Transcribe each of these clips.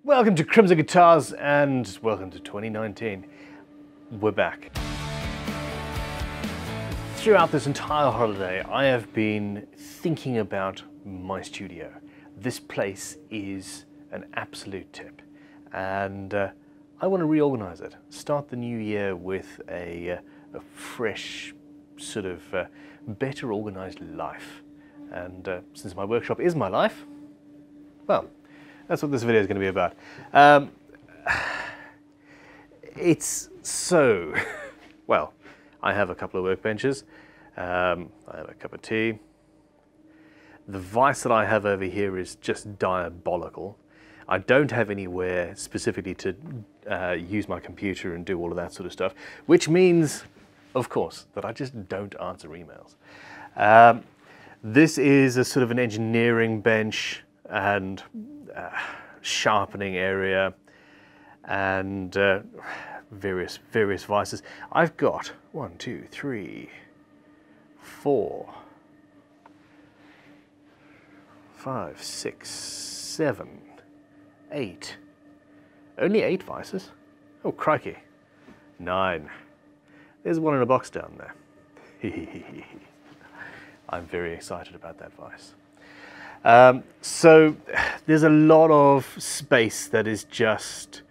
Welcome to Crimson Guitars and welcome to 2019. We're back. Throughout this entire holiday, I have been thinking about my studio. This place is an absolute tip, and I want to reorganize it. Start the new year with a fresh, sort of better organized life. And since my workshop is my life, well, that's what this video is going to be about. It's so, well, I have a couple of workbenches, I have a cup of tea. The vise that I have over here is just diabolical. I don't have anywhere specifically to use my computer and do all of that sort of stuff, which means, of course, that I just don't answer emails. This is a sort of an engineering bench and sharpening area and various vices. I've got 1, 2, 3, 4, 5, 6, 7, 8. Only 8 vices? Oh, crikey. 9. There's one in a box down there. I'm very excited about that vice. So there's a lot of space that is just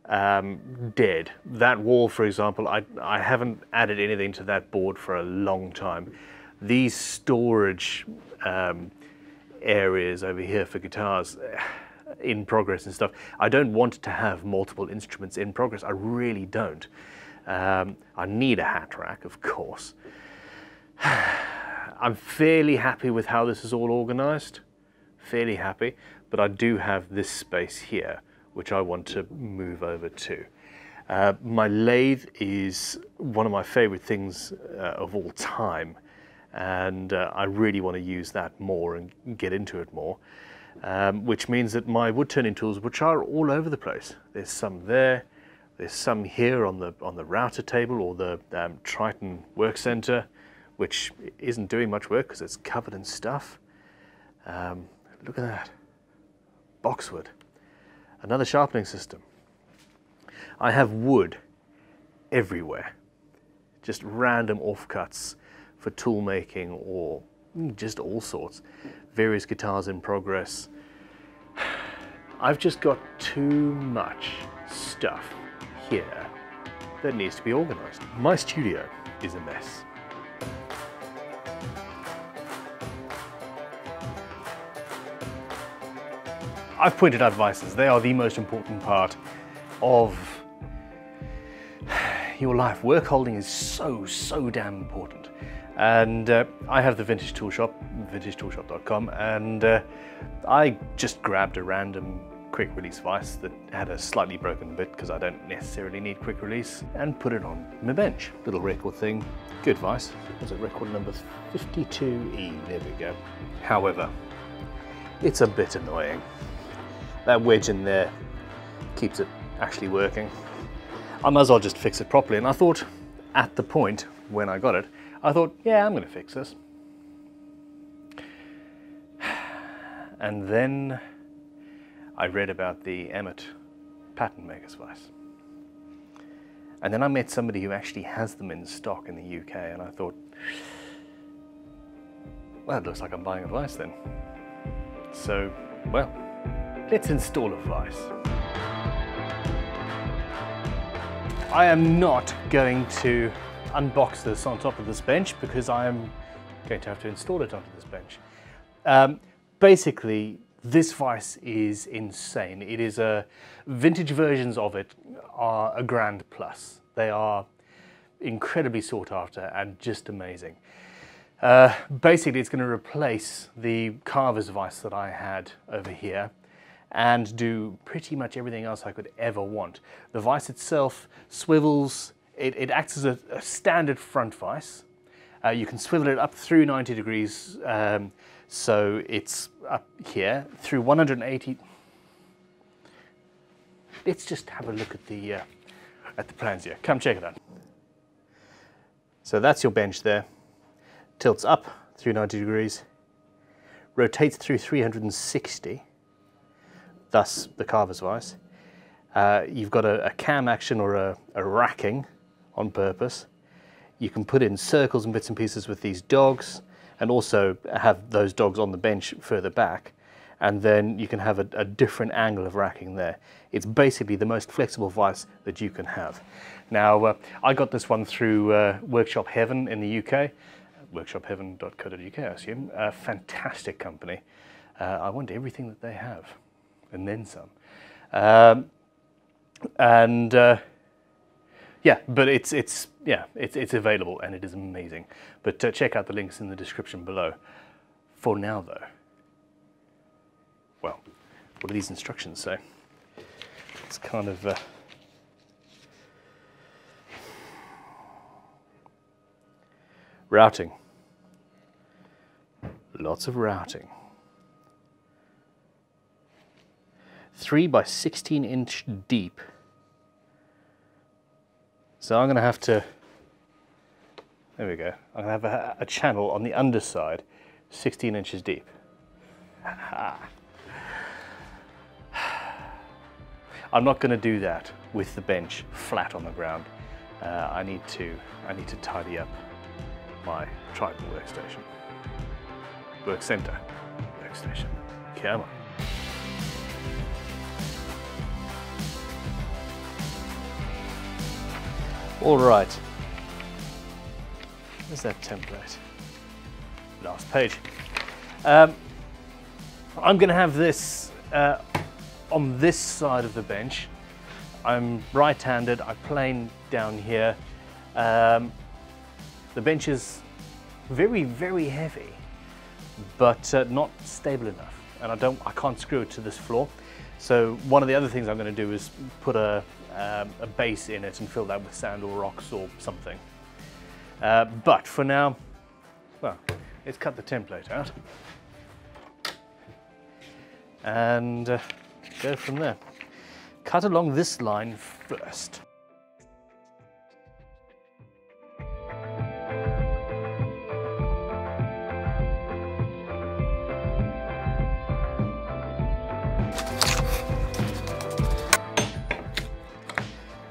dead. That wall, for example, I haven't added anything to that board for a long time. These storage areas over here for guitars in progress and stuff, I don't want to have multiple instruments in progress. I really don't. I need a hat rack, of course. I'm fairly happy with how this is all organized, fairly happy, but I do have this space here, which I want to move over to. My lathe is one of my favorite things of all time, and I really want to use that more and get into it more, which means that my wood turning tools, which are all over the place, there's some there, there's some here on the router table or the Triton work center, which isn't doing much work because it's covered in stuff. Look at that, boxwood, another sharpening system. I have wood everywhere, just random offcuts for tool making or just all sorts, various guitars in progress. I've just got too much stuff here that needs to be organized. My studio is a mess. I've pointed out vices. They are the most important part of your life. Work holding is so damn important. And I have the Vintage Tool Shop, vintagetoolshop.com, and I just grabbed a random quick release vise that had a slightly broken bit because I don't necessarily need quick release, and put it on my bench. Little record thing, good vise. Was it record number 52E? There we go. However, it's a bit annoying. That wedge in there keeps it actually working. I might as well just fix it properly, and I thought at the point when I got it, I thought, yeah, I'm going to fix this. And then I read about the Emmett patent maker's vice. And then I met somebody who actually has them in stock in the UK, and I thought, well, it looks like I'm buying a vice then. So, well, let's install a vice. I am not going to unbox this on top of this bench because I am going to have to install it onto this bench. Basically, this vice is insane. It is vintage versions of it are a grand plus. They are incredibly sought after and just amazing. Basically, it's going to replace the carver's vice that I had over here and do pretty much everything else I could ever want. The vice itself swivels. It acts as a standard front vice. You can swivel it up through 90 degrees, so it's up here through 180. Let's just have a look at the plans here. Come check it out. So that's your bench there. Tilts up through 90 degrees, rotates through 360, thus the carver's vise. You've got a cam action or a racking on purpose. You can put in circles and bits and pieces with these dogs, and also have those dogs on the bench further back, and then you can have a different angle of racking there. It's basically the most flexible vise that you can have. Now, I got this one through Workshop Heaven in the UK, workshopheaven.co.uk, I assume. A fantastic company. I want everything that they have, and then some. Yeah, but it's available and it is amazing. But check out the links in the description below. For now, though, well, what do these instructions say? It's kind of routing. Lots of routing. 3 by 16 inch deep. So I'm going to have to, there we go, I'm going to have a channel on the underside, 16 inches deep. I'm not going to do that with the bench flat on the ground. I need to tidy up my Triton workstation. Work center workstation. Come on. All right. Where's that template? Last page. I'm going to have this on this side of the bench. I'm right-handed. I plane down here. The bench is very, very heavy, but not stable enough, and I can't screw it to this floor. So one of the other things I'm going to do is put a base in it and fill that with sand or rocks or something. But for now, well, let's cut the template out and go from there. Cut along this line first.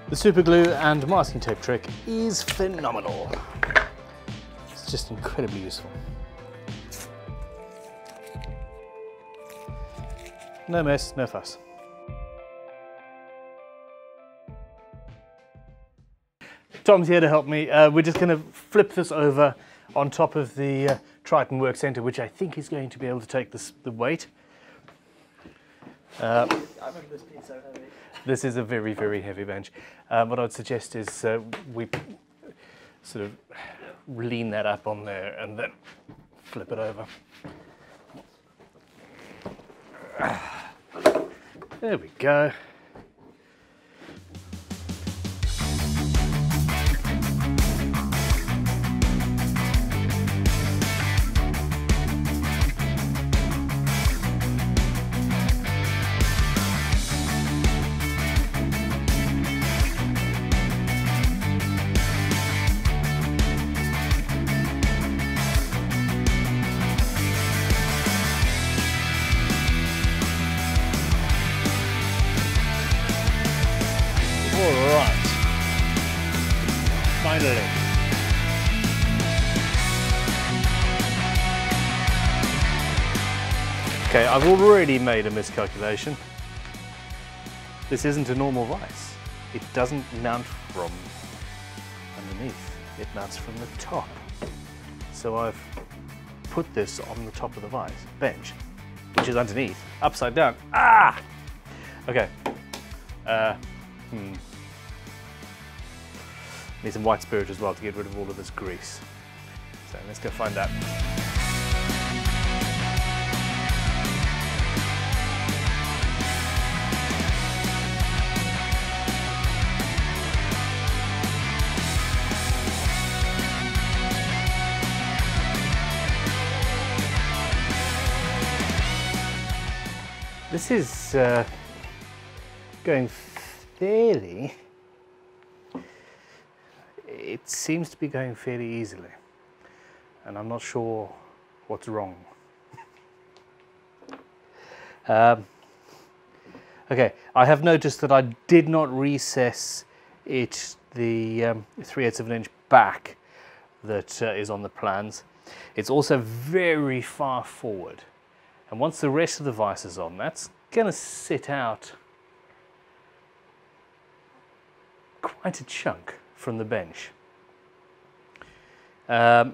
The super glue and masking tape trick is phenomenal. It's just incredibly useful. No mess, no fuss. Tom's here to help me. We're just going to flip this over on top of the Triton Work Center, which I think is going to be able to take the weight. I remember this being so heavy. This is a very, very heavy bench. What I'd suggest is we sort of lean that up on there and then flip it over. There we go. Finally. Okay, I've already made a miscalculation. This isn't a normal vise. It doesn't mount from underneath. It mounts from the top. So I've put this on the top of the vise bench, which is underneath, upside down. Ah! Okay. Need some white spirit as well to get rid of all of this grease. So let's go find that. This is going fairly... It seems to be going fairly easily, and I'm not sure what's wrong. Okay, I have noticed that I did not recess it the 3/8 of an inch back that is on the plans. It's also very far forward. And once the rest of the vise is on, that's going to sit out quite a chunk from the bench. I'm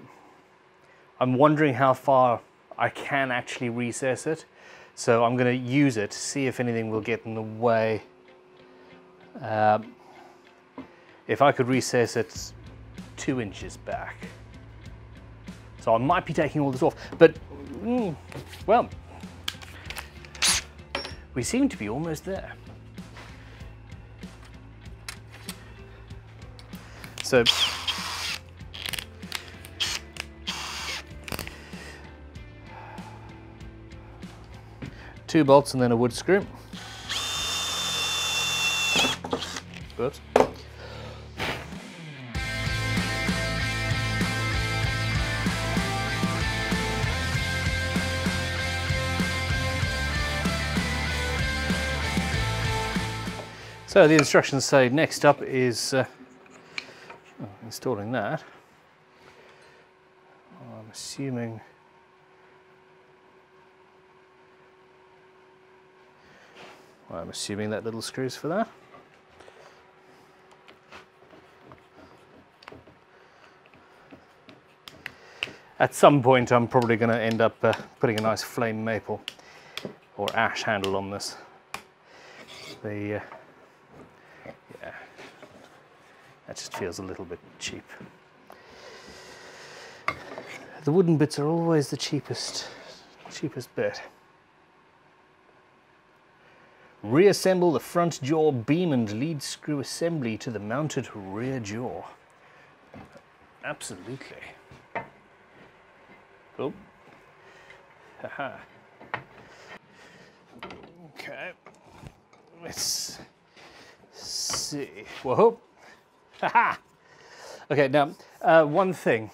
wondering how far I can actually recess it. So I'm going to use it, see if anything will get in the way. If I could recess it 2 inches back. So I might be taking all this off, but, well, we seem to be almost there. So, two bolts and then a wood screw. Whoops. So the instructions say next up is installing that. I'm assuming that little screw's for that. At some point I'm probably going to end up putting a nice flame maple or ash handle on this. Yeah, that just feels a little bit cheap. The wooden bits are always the cheapest bit. Reassemble the front jaw beam and lead screw assembly to the mounted rear jaw. Absolutely. Oh. Haha. Okay. Let's see. Whoa. Haha. Okay, now, one thing.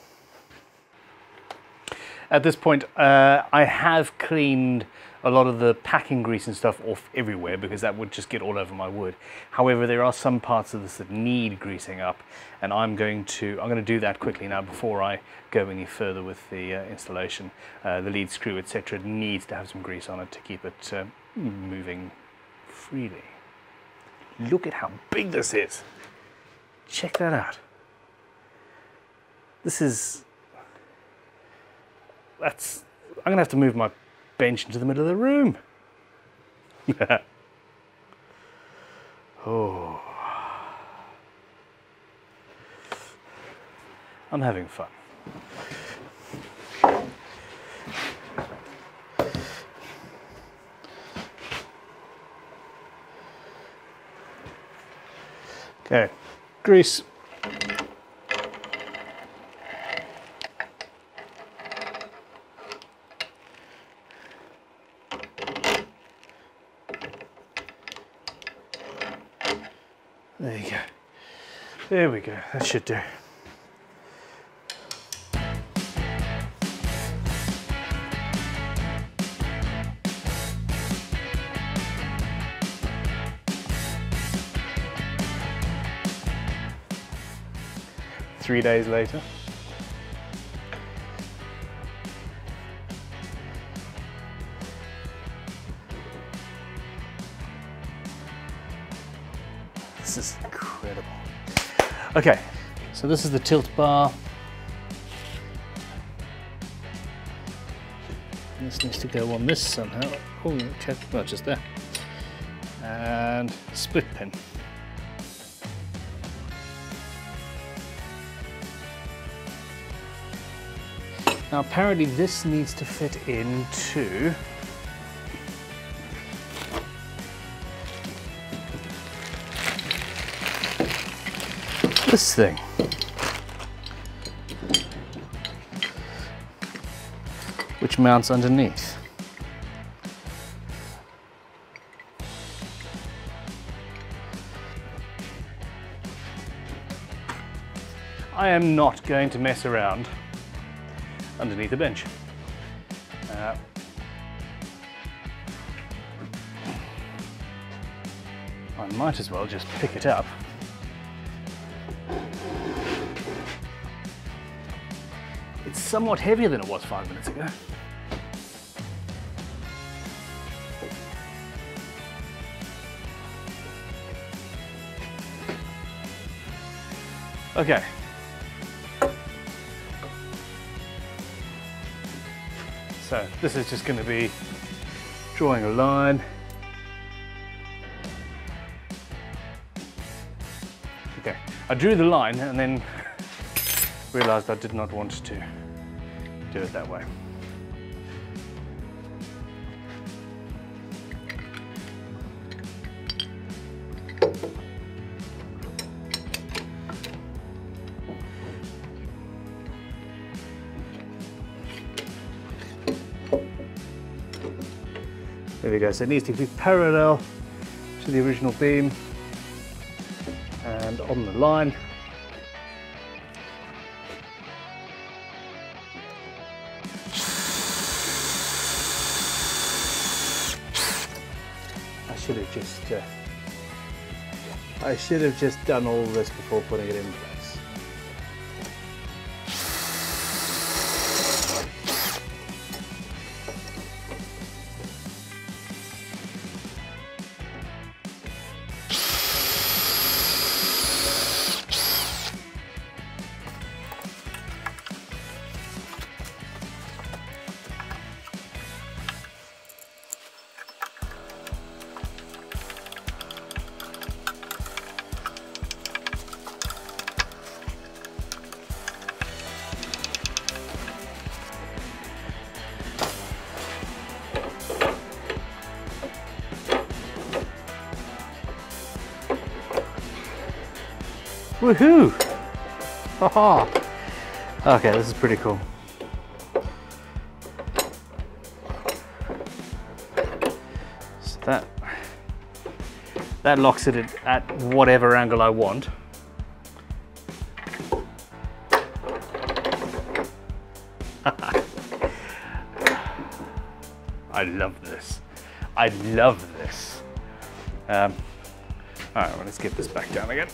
At this point, I have cleaned a lot of the packing grease and stuff off everywhere because that would just get all over my wood. However, there are some parts of this that need greasing up, and I'm going to do that quickly now before I go any further with the installation. The lead screw, etc., needs to have some grease on it to keep it moving freely. Look at how big this is. Check that out. I'm gonna have to move my bench into the middle of the room. Oh, I'm having fun. Okay, grease. There you go. There we go. That should do. Three days later. This is incredible. Okay, so this is the tilt bar. This needs to go on this somehow. Oh, okay, not just there. And split pin. Now apparently this needs to fit into this thing. Which mounts underneath. I am not going to mess around underneath the bench. I might as well just pick it up. It's somewhat heavier than it was 5 minutes ago. Okay. So this is just going to be drawing a line. Okay, I drew the line and then realized I did not want to do it that way. There we go, so it needs to be parallel to the original beam and on the line. I should have just done all this before putting it in place. Woohoo! Haha! Okay, this is pretty cool. So that locks it at whatever angle I want. I love this. I love this. All right, well, let's get this back down again.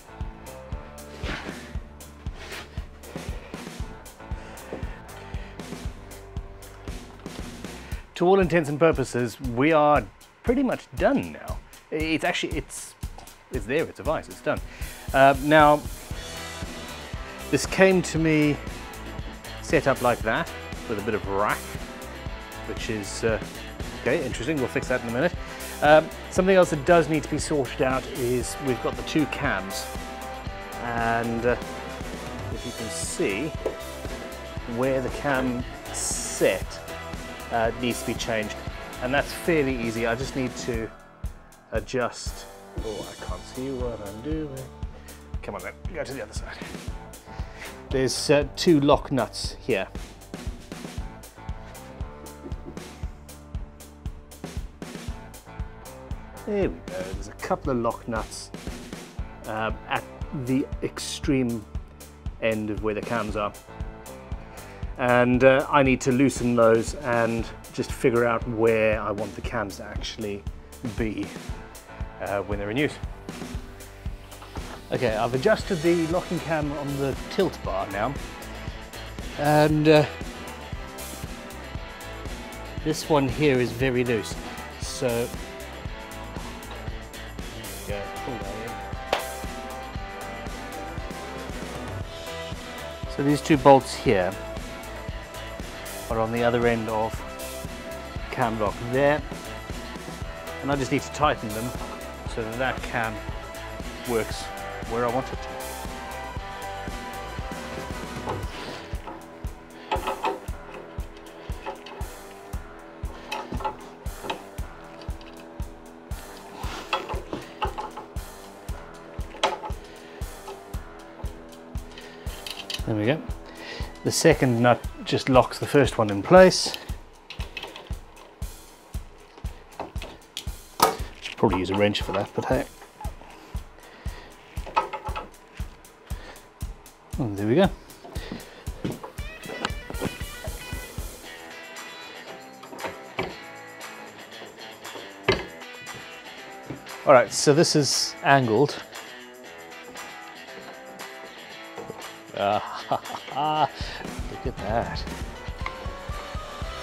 To all intents and purposes, we are pretty much done now. It's actually, it's there, it's a vise, it's done. Now, this came to me set up like that, with a bit of rack, which is, okay, interesting, we'll fix that in a minute. Something else that does need to be sorted out is we've got the two cams, and if you can see where the cam set needs to be changed, and that's fairly easy. I just need to adjust. Oh, I can't see what I'm doing. Come on then, go to the other side. There's two lock nuts here. There we go, there's a couple of lock nuts at the extreme end of where the cams are. And I need to loosen those and just figure out where I want the cams to actually be when they're in use. Okay, I've adjusted the locking cam on the tilt bar now, and this one here is very loose, so there we go, pull that in. So these two bolts here are on the other end of cam lock there, and I just need to tighten them so that that cam works where I want it to. There we go. The second nut just locks the first one in place. Should probably use a wrench for that, but hey. Oh, there we go. All right, so this is angled. Ah, look at that.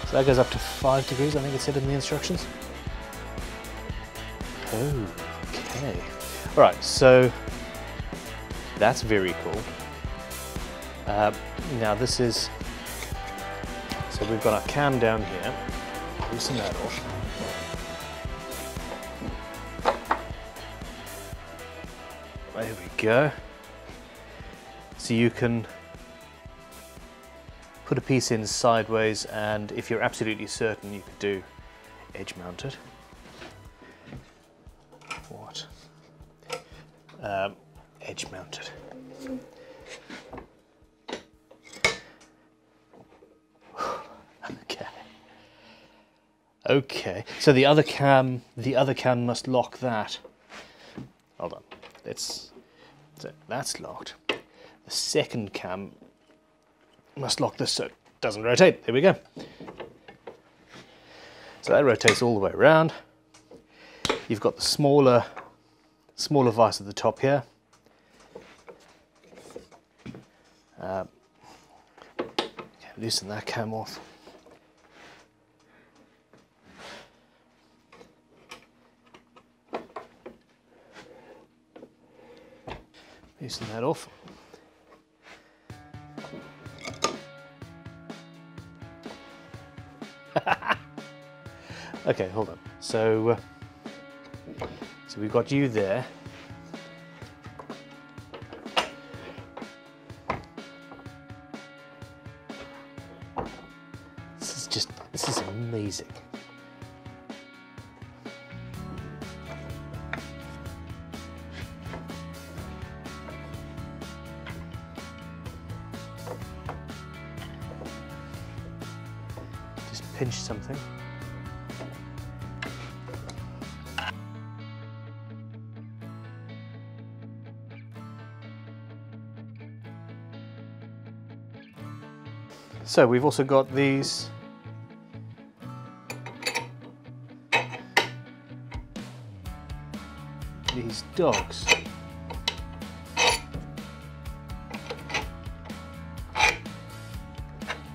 So that goes up to 5 degrees, I think it said in the instructions. Okay. All right, so that's very cool. Now this is, so we've got our cam down here. Loosen that off. There we go. So you can put a piece in sideways, and if you're absolutely certain, you could do edge mounted. What? Edge mounted. Okay. Okay. So the other cam must lock that. Hold on. That's locked. The second cam must lock this so it doesn't rotate. There we go. So that rotates all the way around. You've got the smaller vise at the top here. Loosen that cam off. Loosen that off. Okay, hold on. So we've got you there. This is amazing. Just pinch something. So we've also got these dogs.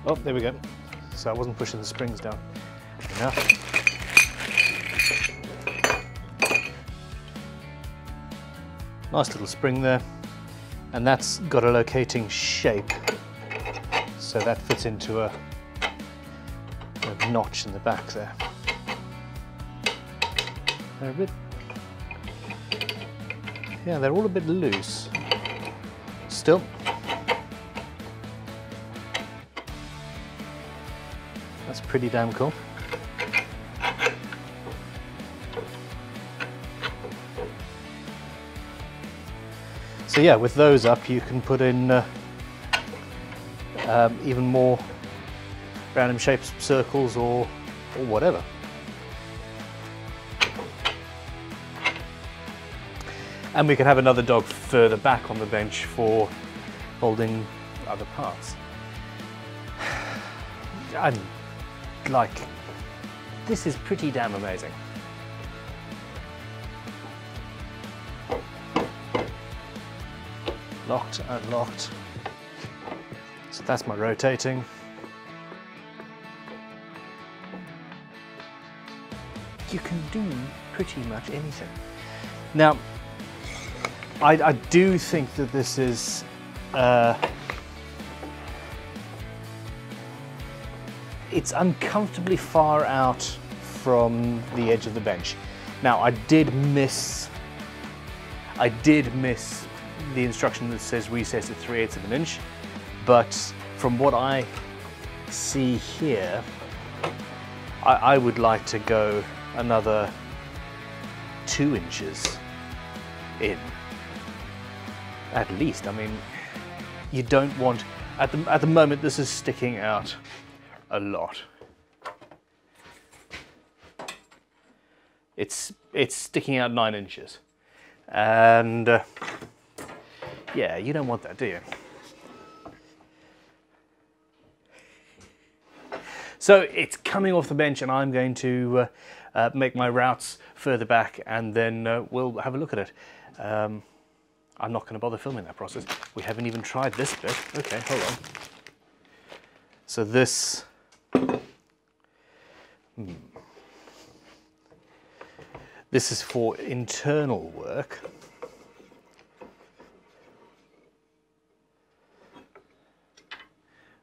Oh, there we go. So I wasn't pushing the springs down enough. Nice little spring there, and that's got a locating shape, so that fits into a notch in the back there. They're a bit, yeah, they're all a bit loose. Still, that's pretty damn cool. So yeah, with those up, you can put in even more random shapes, circles, or whatever. And we can have another dog further back on the bench for holding other parts. I'm like, this is pretty damn amazing. Locked, unlocked. So that's my rotating. You can do pretty much anything. Now, I do think that this is it's uncomfortably far out from the edge of the bench. Now, I did miss the instruction that says recess at 3/8 of an inch, but from what I see here, I would like to go another 2 inches in. At least. I mean, you don't want, at the moment this is sticking out a lot. It's sticking out 9 inches, and yeah, you don't want that, do you? So it's coming off the bench, and I'm going to make my routes further back, and then we'll have a look at it. I'm not going to bother filming that process. We haven't even tried this bit. Okay, hold on. So this... This is for internal work.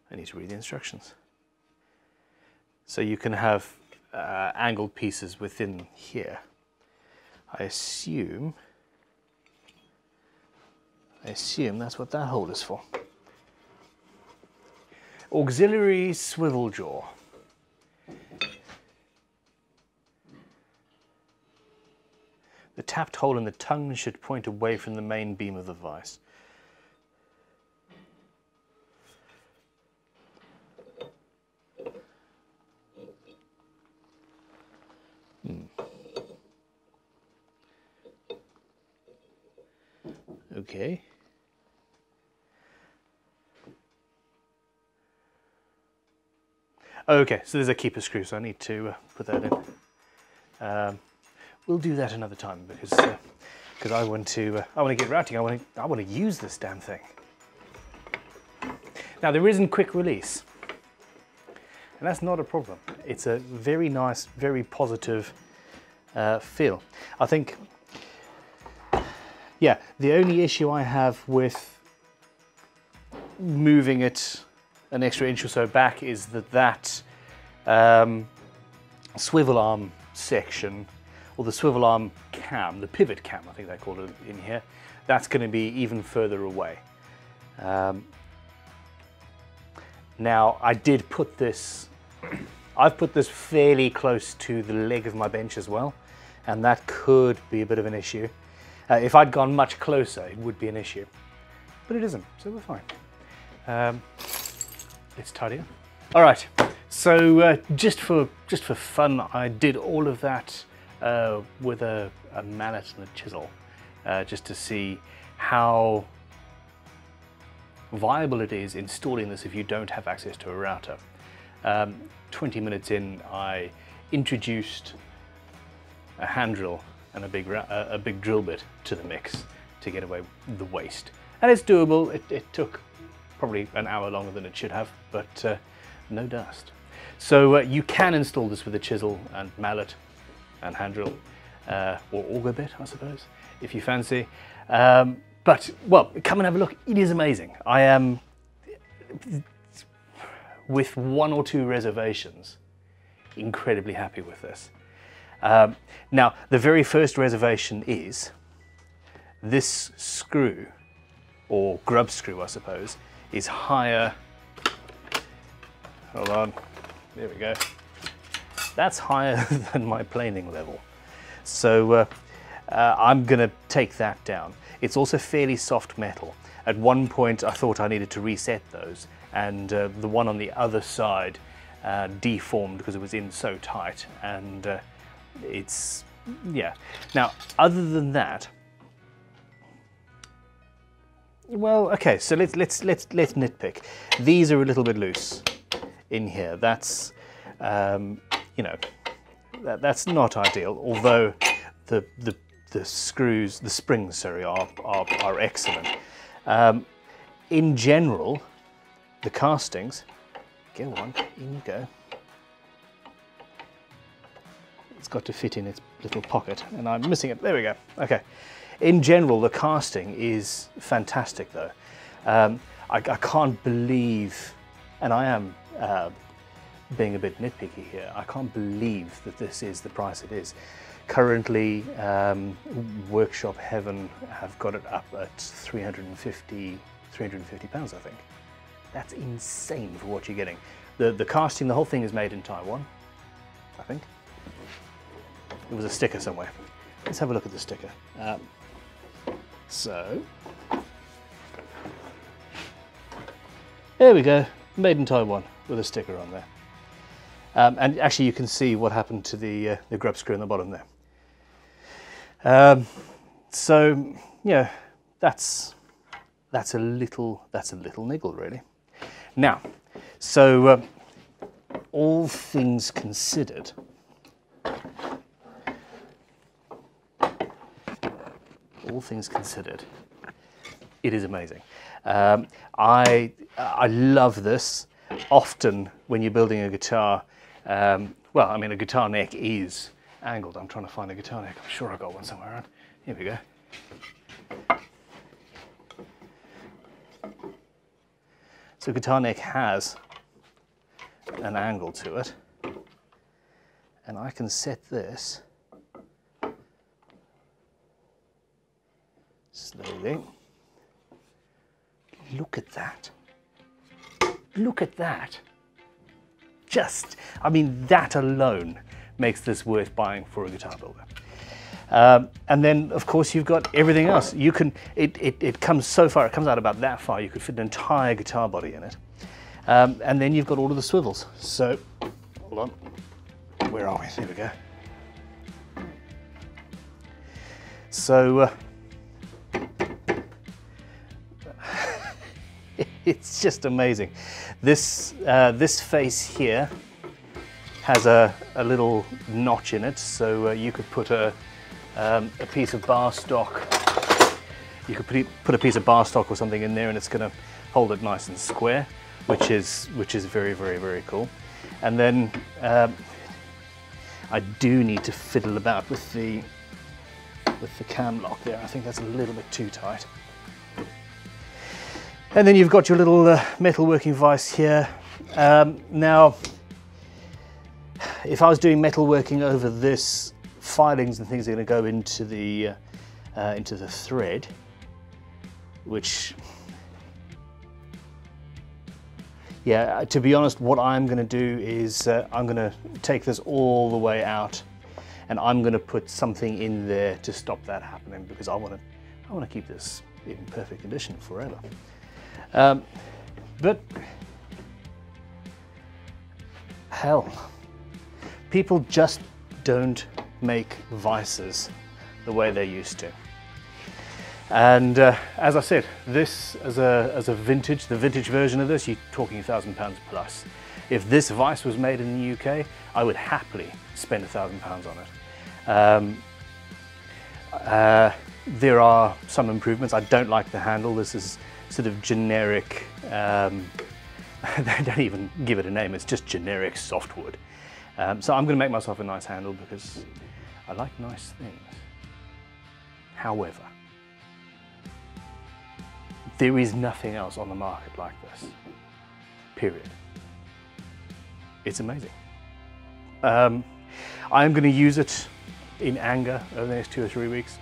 I need to read the instructions. So you can have angled pieces within here. I assume that's what that hole is for. Auxiliary swivel jaw. The tapped hole in the tongue should point away from the main beam of the vise. Okay. Okay, so there's a keeper screw, so I need to put that in. We'll do that another time because I want to get routing. I want to use this damn thing. Now there isn't quick release, and that's not a problem. It's a very nice, very positive feel. I think, yeah, the only issue I have with moving it an extra inch or so back is that swivel arm section, or the swivel arm cam, the pivot cam, I think they call it in here, that's going to be even further away. Now, I did put this, I've put this fairly close to the leg of my bench as well, and that could be a bit of an issue. If I'd gone much closer, it would be an issue, but it isn't, so we're fine. Let's tidy up. All right, so just for fun, I did all of that with a mallet and a chisel, just to see how viable it is installing this if you don't have access to a router. 20 minutes in, I introduced a hand drill and a big drill bit to the mix to get away with the waste. And it's doable. It took probably an hour longer than it should have, but no dust. So you can install this with a chisel and mallet and hand drill, or auger bit, I suppose, if you fancy. But, well, come and have a look. It is amazing. I am, with one or two reservations, incredibly happy with this. Now, the very first reservation is this screw, or grub screw, I suppose, is higher. Hold on, there we go. That's higher than my planing level. So I'm gonna take that down. It's also fairly soft metal. At one point I thought I needed to reset those, and the one on the other side deformed because it was in so tight, and it's, yeah. Now, other than that, well, okay, so let's nitpick. These are a little bit loose in here. That's you know, that's not ideal. Although the screws, the springs, sorry, are excellent. In general, the castings, go on, in you go. It's got to fit in its little pocket, and I'm missing it. There we go. Okay. In general, the casting is fantastic, though. I can't believe, and I am being a bit nitpicky here, I can't believe that this is the price it is. Currently, Workshop Heaven have got it up at £350, I think. That's insane for what you're getting. The casting, the whole thing is made in Taiwan, I think. There was a sticker somewhere. Let's have a look at the sticker. So, there we go, made in Taiwan with a sticker on there. And actually you can see what happened to the grub screw in the bottom there. So, yeah, that's a little niggle, really. Now, so all things considered, all things considered, it is amazing. I love this. Often when you're building a guitar, well, I mean, a guitar neck is angled. I'm trying to find a guitar neck. I'm sure I got one somewhere around. Here we go. So guitar neck has an angle to it, and I can set this slowly. Look at that. Look at that. Just, I mean, that alone makes this worth buying for a guitar builder. And then, of course, you've got everything else. You can, it comes so far, it comes out about that far, you could fit an entire guitar body in it. And then you've got all of the swivels. So, hold on, where are we? There we go. So, it's just amazing. This face here has a little notch in it, so you could put a piece of bar stock. You could put a piece of bar stock or something in there, and it's going to hold it nice and square, which is very, very, very cool. And then I do need to fiddle about with the cam lock there. I think that's a little bit too tight. And then you've got your little metalworking vise here. Now, if I was doing metalworking over this, filings and things are going to go into the thread, which, yeah, to be honest, what I'm going to do is I'm going to take this all the way out, and I'm going to put something in there to stop that happening, because I want to keep this in perfect condition forever. But hell, people just don't make vices the way they used to. And as I said, this as a vintage, the vintage version of this, you're talking £1,000 plus. If this vice was made in the UK, I would happily spend £1,000 on it. There are some improvements. I don't like the handle. This is sort of generic, they don't even give it a name, it's just generic softwood. So I'm going to make myself a nice handle because I like nice things. However, there is nothing else on the market like this, period. It's amazing. I'm going to use it in anger over the next 2 or 3 weeks.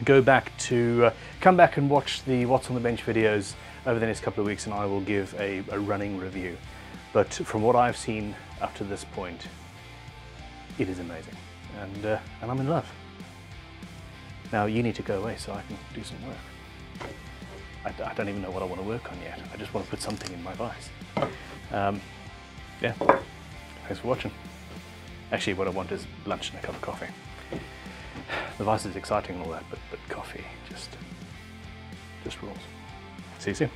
Come back and watch the What's on the Bench videos over the next couple of weeks, and I will give a running review. But from what I've seen up to this point, it is amazing, and I'm in love. Now you need to go away so I can do some work. I don't even know what I want to work on yet. I just want to put something in my vice. Yeah, thanks for watching. Actually, what I want is lunch and a cup of coffee. The vice is exciting and all that, but coffee just rules. See you soon.